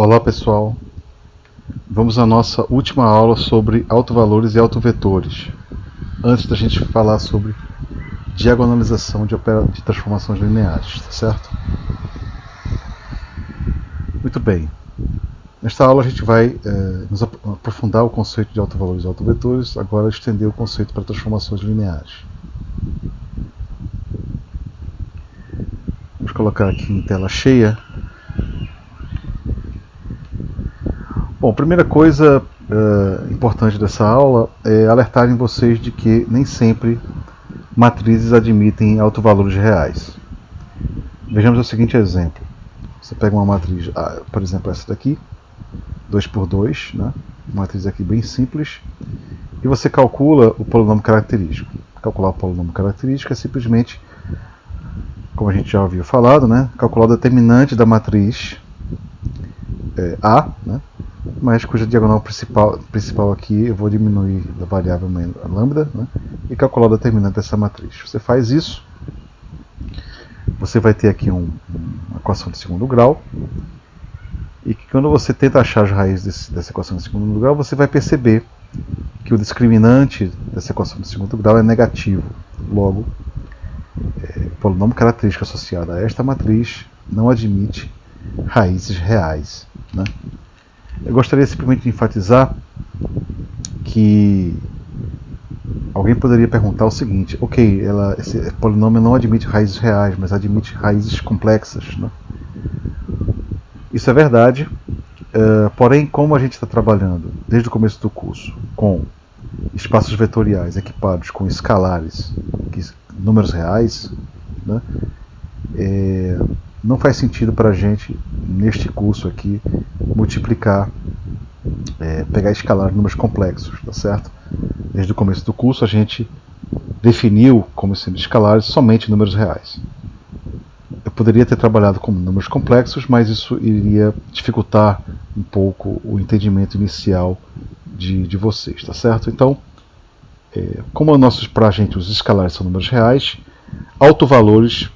Olá pessoal, vamos à nossa última aula sobre autovalores e autovetores, antes da gente falar sobre diagonalização de transformações lineares, tá certo? Muito bem, nesta aula a gente vai nos aprofundar o conceito de autovalores e autovetores, agora estender o conceito para transformações lineares. Vamos colocar aqui em tela cheia. Bom, primeira coisa importante dessa aula é alertar em vocês de que nem sempre matrizes admitem autovalores reais. Vejamos o seguinte exemplo. Você pega uma matriz, por exemplo, essa daqui, 2 por 2, né? Uma matriz aqui bem simples, e você calcula o polinômio característico. Calcular o polinômio característico é simplesmente, como a gente já havia falado, né? Calcular o determinante da matriz A, né? Mas cuja diagonal principal aqui eu vou diminuir da variável lambda, né? E calcular o determinante dessa matriz. Você faz isso, você vai ter aqui uma equação de segundo grau, e que quando você tenta achar as raízes dessa equação de segundo grau, você vai perceber que o discriminante dessa equação de segundo grau é negativo. Logo, o polinômio característico associado a esta matriz não admite raízes reais, né? Eu gostaria simplesmente de enfatizar que alguém poderia perguntar o seguinte: ok, esse polinômio não admite raízes reais, mas admite raízes complexas, né? Isso é verdade, porém, como a gente está trabalhando desde o começo do curso com espaços vetoriais equipados com escalares, números reais, né? Não faz sentido para a gente, neste curso aqui, multiplicar, pegar escalar números complexos, tá certo? Desde o começo do curso a gente definiu como sendo escalares somente números reais. Eu poderia ter trabalhado com números complexos, mas isso iria dificultar um pouco o entendimento inicial de vocês, tá certo? Então, como para a gente os escalares são números reais, autovalores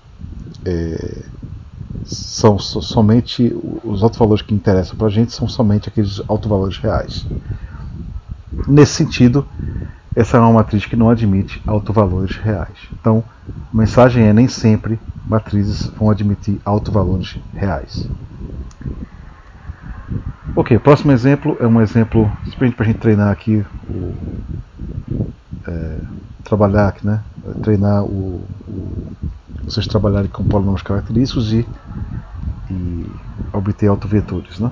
são somente os autovalores que interessam para a gente, são somente aqueles autovalores reais. Nesse sentido, essa é uma matriz que não admite autovalores reais. Então, a mensagem é: nem sempre matrizes vão admitir autovalores reais. Ok, o próximo exemplo é um exemplo simplesmente para a gente treinar aqui, trabalhar aqui, né? Treinar vocês trabalharem com polinômios característicos e obter autovetores, né?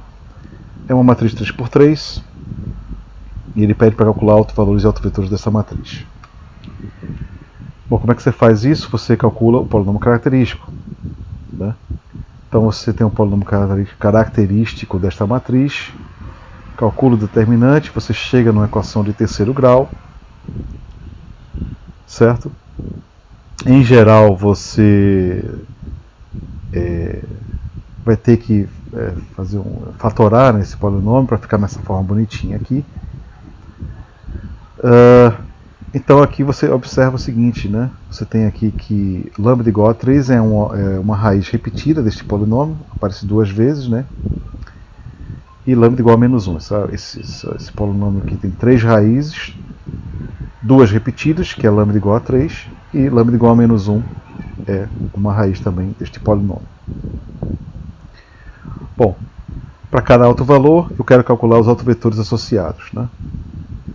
É uma matriz 3 por 3 e ele pede para calcular autovalores e autovetores dessa matriz. Bom, como é que você faz isso? Você calcula o polinômio característico, né? Então você tem um polinômio característico desta matriz, calcula o determinante, você chega numa equação de terceiro grau, certo? Em geral você vai ter que fatorar esse polinômio para ficar nessa forma bonitinha aqui. Então aqui você observa o seguinte, né? Você tem aqui que lambda igual a 3 é uma raiz repetida deste polinômio, aparece duas vezes, né? E lambda igual a menos 1. Esse polinômio aqui tem três raízes, duas repetidas, que é lambda igual a 3, e lambda igual a menos 1 é uma raiz também deste polinômio. Bom, para cada autovalor eu quero calcular os autovetores associados, né?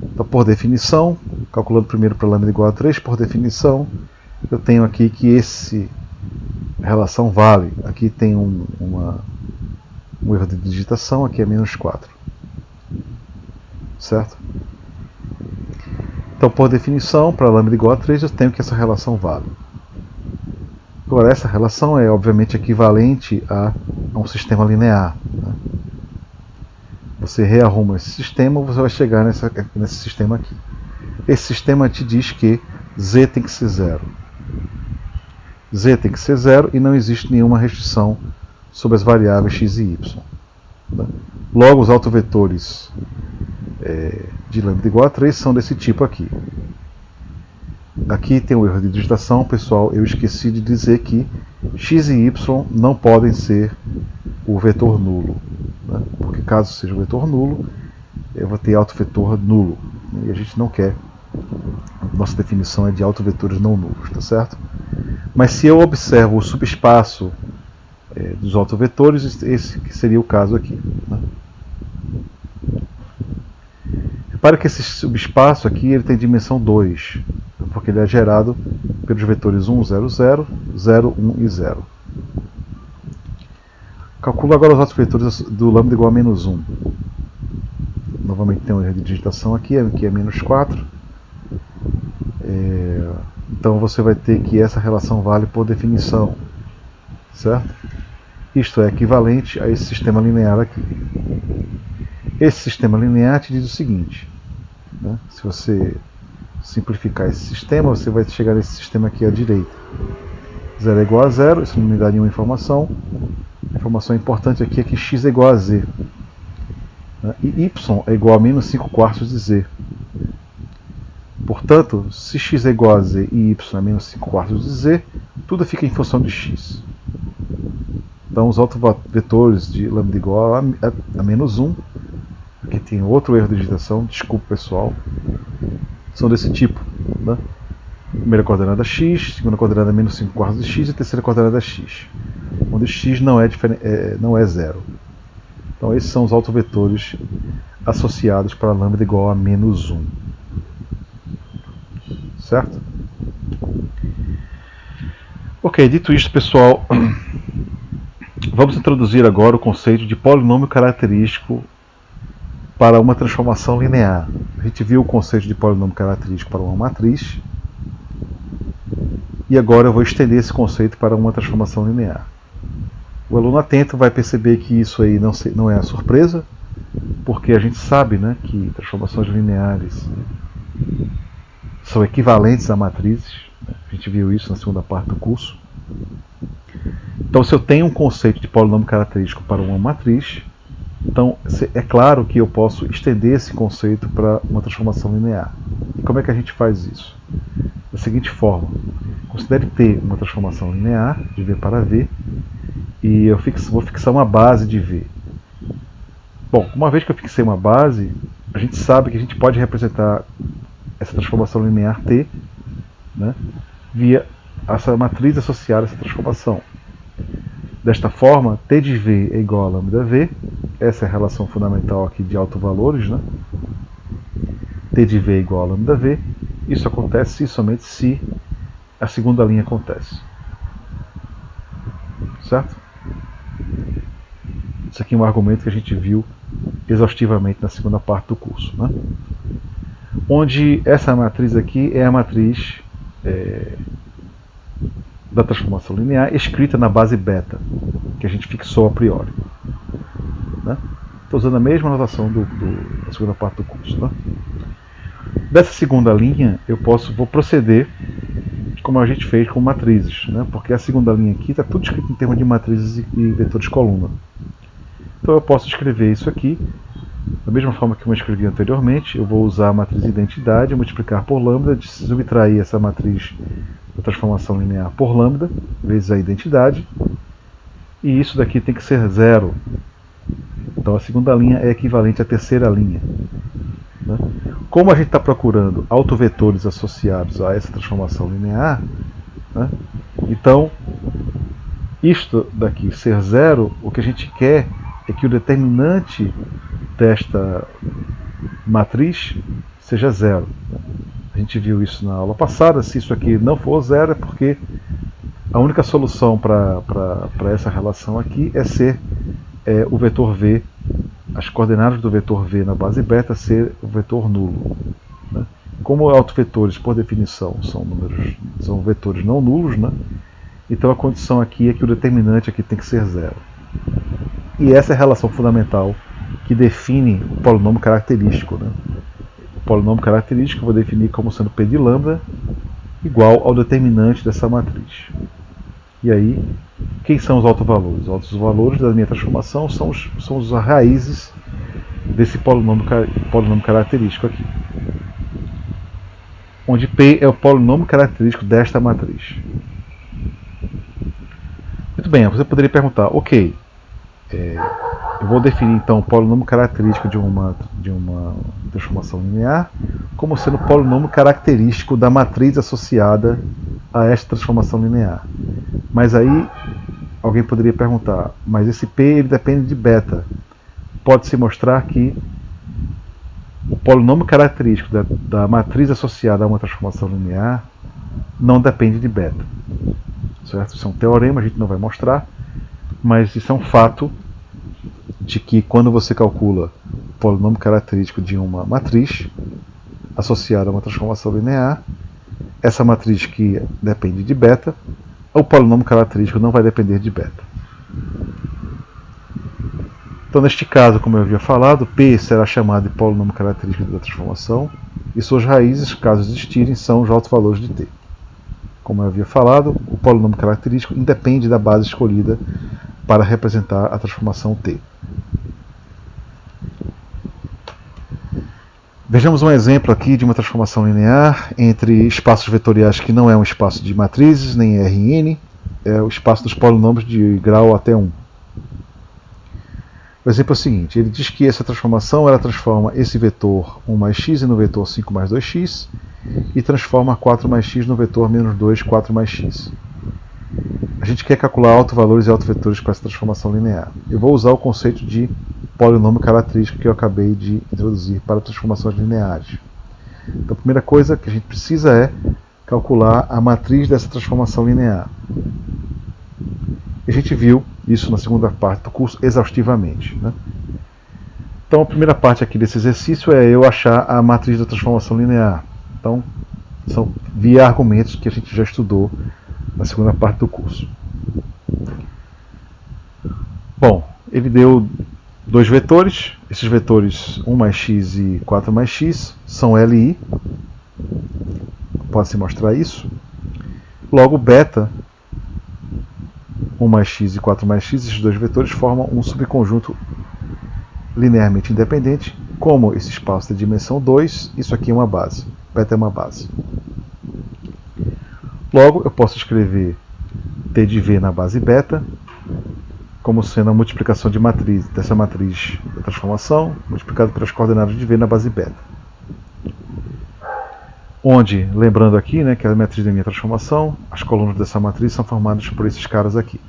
Então, por definição, calculando primeiro para lambda igual a 3, por definição, eu tenho aqui que essa relação vale. Aqui tem um erro de digitação, aqui é menos 4. Certo? Então, por definição, para lambda igual a 3, eu tenho que essa relação vale. Agora, essa relação é obviamente equivalente a um sistema linear, né? Você rearruma esse sistema, você vai chegar nesse sistema aqui. Esse sistema te diz que z tem que ser 0. Z tem que ser 0 e não existe nenhuma restrição sobre as variáveis x e y. Né? Logo, os autovetores de lambda igual a 3 são desse tipo aqui. Aqui tem um erro de digitação, pessoal. Eu esqueci de dizer que x e y não podem ser o vetor nulo. né? Porque caso seja um vetor nulo, eu vou ter autovetor nulo, né? E a gente não quer. Nossa definição é de autovetores não nulos, tá certo? Mas se eu observo o subespaço dos autovetores, esse que seria o caso aqui, né? Repare que esse subespaço aqui ele tem dimensão 2, porque ele é gerado pelos vetores 1, 0, 0, 0, 1 e 0. Calculo agora os autovetores do lambda igual a menos 1. Novamente tem um erro de digitação aqui é menos 4. Então você vai ter que essa relação vale por definição, certo? Isto é equivalente a esse sistema linear aqui. Esse sistema linear te diz o seguinte, né? Se você simplificar esse sistema, você vai chegar nesse sistema aqui à direita. 0 é igual a 0, isso não me dá nenhuma informação. A informação importante aqui é que x é igual a z, né? E y é igual a menos 5 quartos de z. Portanto, se x é igual a z e y é menos 5 quartos de z, tudo fica em função de x. Então os autovetores de lambda igual a menos 1, aqui tem outro erro de digitação, desculpa pessoal, são desse tipo, né? Primeira coordenada x, segunda coordenada menos 5 quartos de x e terceira coordenada x, onde x não é zero. Então esses são os autovetores associados para lambda igual a menos 1. Certo? Ok, dito isto pessoal, vamos introduzir agora o conceito de polinômio característico para uma transformação linear. A gente viu o conceito de polinômio característico para uma matriz, e agora eu vou estender esse conceito para uma transformação linear. O aluno atento vai perceber que isso aí não é surpresa, porque a gente sabe, né, que transformações lineares são equivalentes a matrizes. A gente viu isso na segunda parte do curso. Então, se eu tenho um conceito de polinômio característico para uma matriz, então é claro que eu posso estender esse conceito para uma transformação linear. E como é que a gente faz isso? Da seguinte forma: considere T uma transformação linear de V para V, e eu vou fixar uma base de V. Bom, uma vez que eu fixei uma base, a gente sabe que a gente pode representar essa transformação linear T, né, via essa matriz associada a essa transformação. Desta forma, T de V é igual a lambda V, essa é a relação fundamental aqui de autovalores, né? T de V é igual a lambda V, isso acontece se somente se a segunda linha acontece. Certo? Isso aqui é um argumento que a gente viu exaustivamente na segunda parte do curso, né? Onde essa matriz aqui é a matriz da transformação linear escrita na base beta, que a gente fixou a priori. Né? Estou usando a mesma notação da segunda parte do curso. Né? Dessa segunda linha, vou proceder como a gente fez com matrizes, né? Porque a segunda linha aqui está tudo escrito em termos de matrizes e vetores coluna. Então eu posso escrever isso aqui da mesma forma que eu escrevi anteriormente. Eu vou usar a matriz identidade, multiplicar por lambda, subtrair essa matriz da transformação linear por lambda, vezes a identidade, e isso daqui tem que ser zero. Então a segunda linha é equivalente à terceira linha. Né? Como a gente está procurando autovetores associados a essa transformação linear, né? Então isto daqui ser zero, o que a gente quer é que o determinante desta matriz seja zero. A gente viu isso na aula passada. Se isso aqui não for zero, é porque a única solução para essa relação aqui é ser o vetor V, as coordenadas do vetor V na base beta ser o vetor nulo. Né? Como autovetores, por definição, são vetores não nulos, né? Então a condição aqui é que o determinante aqui tem que ser zero. E essa é a relação fundamental que define o polinômio característico. Né? O polinômio característico eu vou definir como sendo P de lambda igual ao determinante dessa matriz. E aí, quem são os autovalores? Os autovalores da minha transformação são as raízes desse polinômio característico aqui. Onde P é o polinômio característico desta matriz. Muito bem, você poderia perguntar, ok, Eu vou definir então o polinômio característico de uma transformação linear como sendo o polinômio característico da matriz associada a esta transformação linear. Mas aí alguém poderia perguntar, mas esse P ele depende de beta. Pode-se mostrar que o polinômio característico da matriz associada a uma transformação linear não depende de beta. Certo? Isso é um teorema, a gente não vai mostrar, mas isso é um fato de que quando você calcula o polinômio característico de uma matriz associada a uma transformação linear, essa matriz que depende de beta, o polinômio característico não vai depender de beta. Então, neste caso, como eu havia falado, P será chamado de polinômio característico da transformação e suas raízes, caso existirem, são os altos valores de T. Como eu havia falado, o polinômio característico independe da base escolhida para representar a transformação T. Vejamos um exemplo aqui de uma transformação linear entre espaços vetoriais que não é um espaço de matrizes, nem R em N, é o espaço dos polinômios de grau até 1. O exemplo é o seguinte, ele diz que essa transformação ela transforma esse vetor 1 mais x no vetor 5 mais 2x e transforma 4 mais x no vetor menos 2, 4 mais x. A gente quer calcular autovalores e autovetores para essa transformação linear. Eu vou usar o conceito de polinômio característico que eu acabei de introduzir para transformações lineares. Então, a primeira coisa que a gente precisa é calcular a matriz dessa transformação linear. A gente viu isso na segunda parte do curso exaustivamente. Né? Então, a primeira parte aqui desse exercício é eu achar a matriz da transformação linear. Então, são via argumentos que a gente já estudou na segunda parte do curso. Bom, ele deu dois vetores. Esses vetores 1 mais x e 4 mais x são LI. Pode-se mostrar isso. Logo, beta 1 mais x e 4 mais x, esses dois vetores formam um subconjunto linearmente independente. Como esse espaço tem dimensão 2, isso aqui é uma base. Beta é uma base. Logo, eu posso escrever T de V na base beta como sendo a multiplicação de matriz, dessa matriz da transformação multiplicada pelas coordenadas de V na base beta. Onde, lembrando aqui, né, que a matriz da minha transformação, as colunas dessa matriz são formadas por esses caras aqui.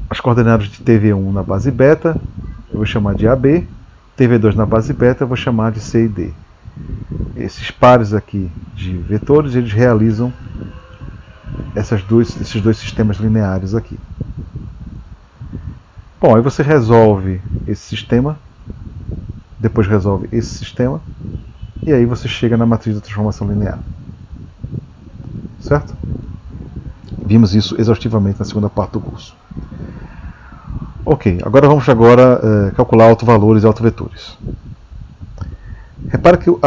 As coordenadas de TV1 na base beta, eu vou chamar de AB, TV2 na base beta, eu vou chamar de C e D. Esses pares aqui de vetores, eles realizam esses dois sistemas lineares aqui. Bom, aí você resolve esse sistema, depois resolve esse sistema, e aí você chega na matriz da transformação linear. Certo? Vimos isso exaustivamente na segunda parte do curso. Ok, agora vamos calcular autovalores e autovetores. Repara que o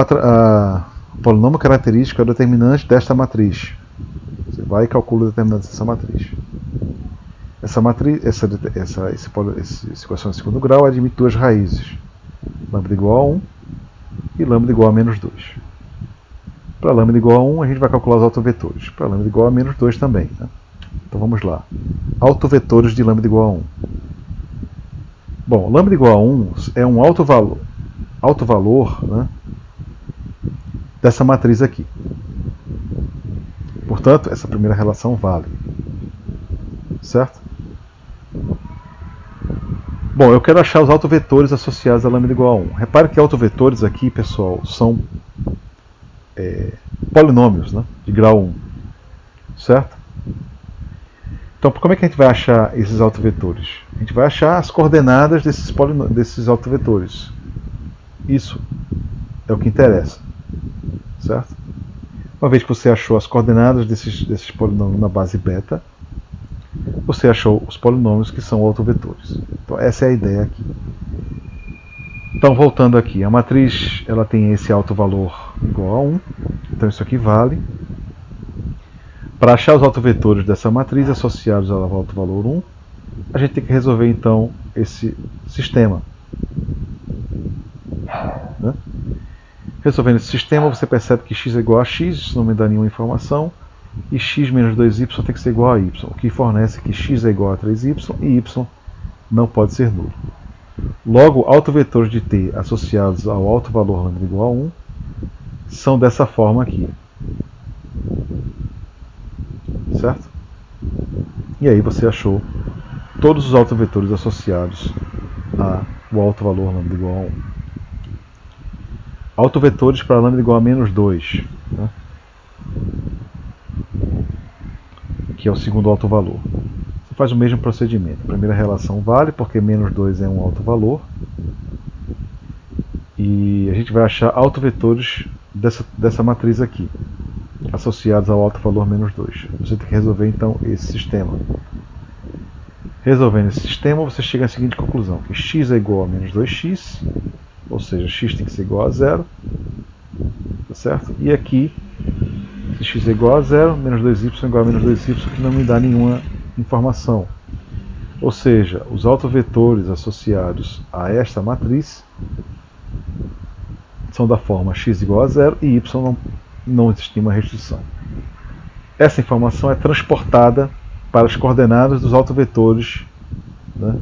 polinômio característico é o determinante desta matriz. Você vai e calcula o determinante dessa matriz. Essa matriz, essa equação de segundo grau admite duas raízes. Lambda igual a 1 e lambda igual a menos 2. Para lambda igual a 1, a gente vai calcular os autovetores. Para lambda igual a menos 2 também. Né? Então vamos lá. Autovetores de lambda igual a 1. Bom, lambda igual a 1 é um autovalor, né, dessa matriz aqui. Portanto, essa primeira relação vale. Certo? Bom, eu quero achar os autovetores associados a lambda igual a 1. Repare que autovetores aqui, pessoal, são polinômios, né, de grau 1. Certo? Então, como é que a gente vai achar esses autovetores? A gente vai achar as coordenadas desses autovetores. Isso é o que interessa. Certo? Uma vez que você achou as coordenadas desses polinômios na base beta, você achou os polinômios que são autovetores. Então, essa é a ideia aqui. Então, voltando aqui, a matriz ela tem esse autovalor igual a 1. Então, isso aqui vale. Para achar os autovetores dessa matriz associados ao autovalor 1, a gente tem que resolver, então, esse sistema. Né? Resolvendo esse sistema, você percebe que x é igual a x, isso não me dá nenhuma informação. e x menos 2y tem que ser igual a y, o que fornece que x é igual a 3y e y não pode ser nulo. Logo, autovetores de t associados ao alto valor lambda igual a 1 são dessa forma aqui. Certo? E aí você achou todos os autovetores associados ao alto valor lambda igual a 1. Autovetores para lambda igual a menos 2, né? Que é o segundo alto valor. Você faz o mesmo procedimento. A primeira relação vale porque menos 2 é um alto valor. E a gente vai achar autovetores dessa matriz aqui, associados ao alto valor menos 2. Você tem que resolver então esse sistema. Resolvendo esse sistema, você chega à seguinte conclusão, que x é igual a menos 2x, ou seja, x tem que ser igual a 0, tá certo? E aqui, se x é igual a 0, menos 2y é igual a menos 2y, que não me dá nenhuma informação. Ou seja, os autovetores associados a esta matriz são da forma x igual a 0 e y não existe nenhuma restrição. Essa informação é transportada para as coordenadas dos autovetores, né?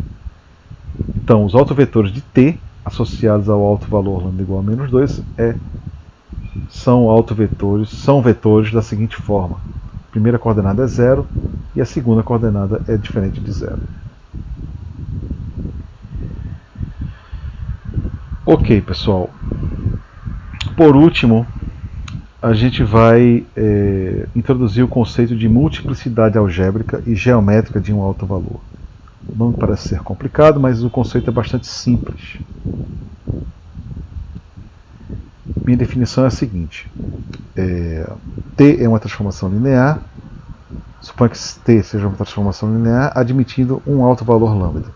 Então, os autovetores de t associados ao alto valor lambda igual a menos 2 são vetores da seguinte forma. A primeira coordenada é 0 e a segunda coordenada é diferente de 0. Ok, pessoal. Por último, a gente vai introduzir o conceito de multiplicidade algébrica e geométrica de um alto valor. Não parece ser complicado, mas o conceito é bastante simples. Minha definição é a seguinte. T é uma transformação linear. Suponha que T seja uma transformação linear, admitindo um alto valor lambda.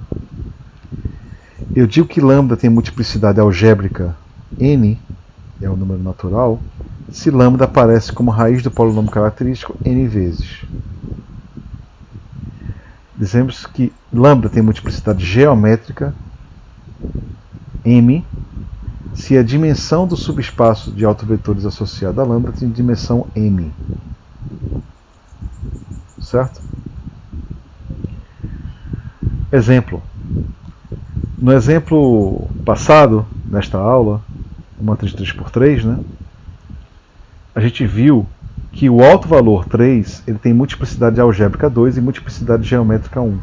Eu digo que lambda tem multiplicidade algébrica n, é o número natural, se lambda aparece como raiz do polinômio característico n vezes. Dizemos que lambda tem multiplicidade geométrica m se a dimensão do subespaço de autovetores associado a lambda tem dimensão m. Certo? Exemplo. No exemplo passado, nesta aula, uma matriz 3x3, né, a gente viu que o alto valor 3 ele tem multiplicidade algébrica 2 e multiplicidade geométrica 1.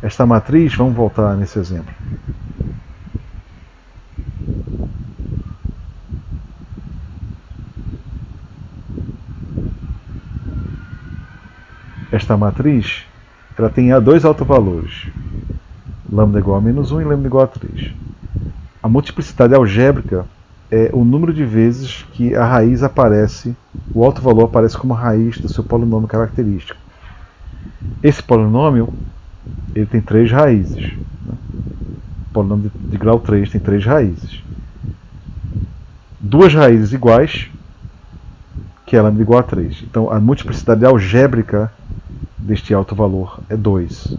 Esta matriz, vamos voltar nesse exemplo. Esta matriz ela tem dois autovalores, lambda igual a menos 1 e lambda igual a 3. A multiplicidade algébrica é o número de vezes que a raiz aparece, o alto valor aparece como raiz do seu polinômio característico. Esse polinômio ele tem 3 raízes. Né? O polinômio de grau 3 tem 3 raízes. Duas raízes iguais, que é lambda igual a 3. Então a multiplicidade algébrica deste alto valor é 2.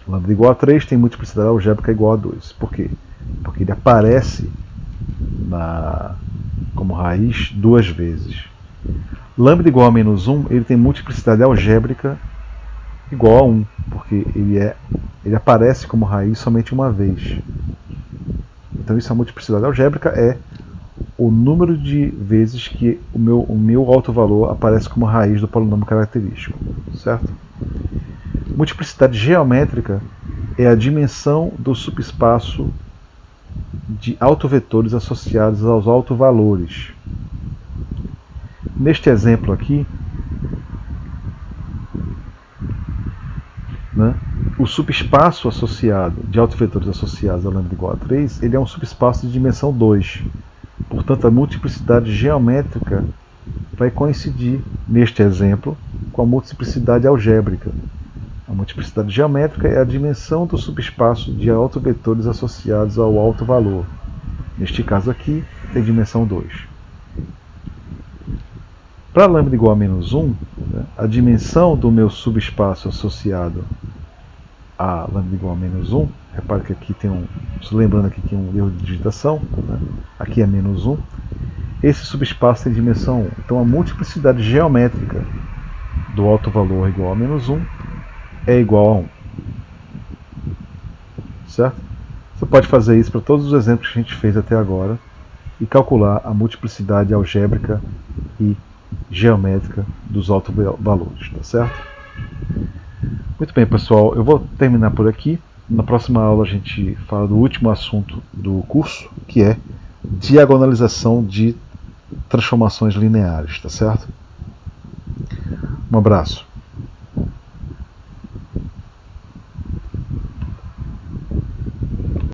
Lambda igual a 3 tem multiplicidade algébrica igual a 2. Por quê? Porque ele aparece como raiz duas vezes. Lambda igual a menos 1 ele tem multiplicidade algébrica igual a 1, porque ele aparece como raiz somente uma vez. Então isso, a multiplicidade algébrica é o número de vezes que o meu alto valor aparece como raiz do polinômio característico, certo? Multiplicidade geométrica é a dimensão do subespaço de autovetores associados aos autovalores. Neste exemplo aqui, né, o subespaço associado de autovetores associados a lambda igual a 3, ele é um subespaço de dimensão 2. Portanto, a multiplicidade geométrica vai coincidir, neste exemplo, com a multiplicidade algébrica. A multiplicidade geométrica é a dimensão do subespaço de autovetores associados ao alto valor. Neste caso aqui, tem dimensão 2. Para lambda igual a menos 1, né, a dimensão do meu subespaço associado a lambda igual a menos 1, repare que aqui tem lembrando aqui que tem um erro de digitação, né? Aqui é menos 1, esse subespaço tem dimensão 1. Então a multiplicidade geométrica do alto valor igual a menos 1 é igual a 1. Certo? Você pode fazer isso para todos os exemplos que a gente fez até agora e calcular a multiplicidade algébrica e geométrica dos altos valores, tá certo? Muito bem, pessoal, eu vou terminar por aqui. Na próxima aula a gente fala do último assunto do curso, que é diagonalização de transformações lineares, tá certo? Um abraço.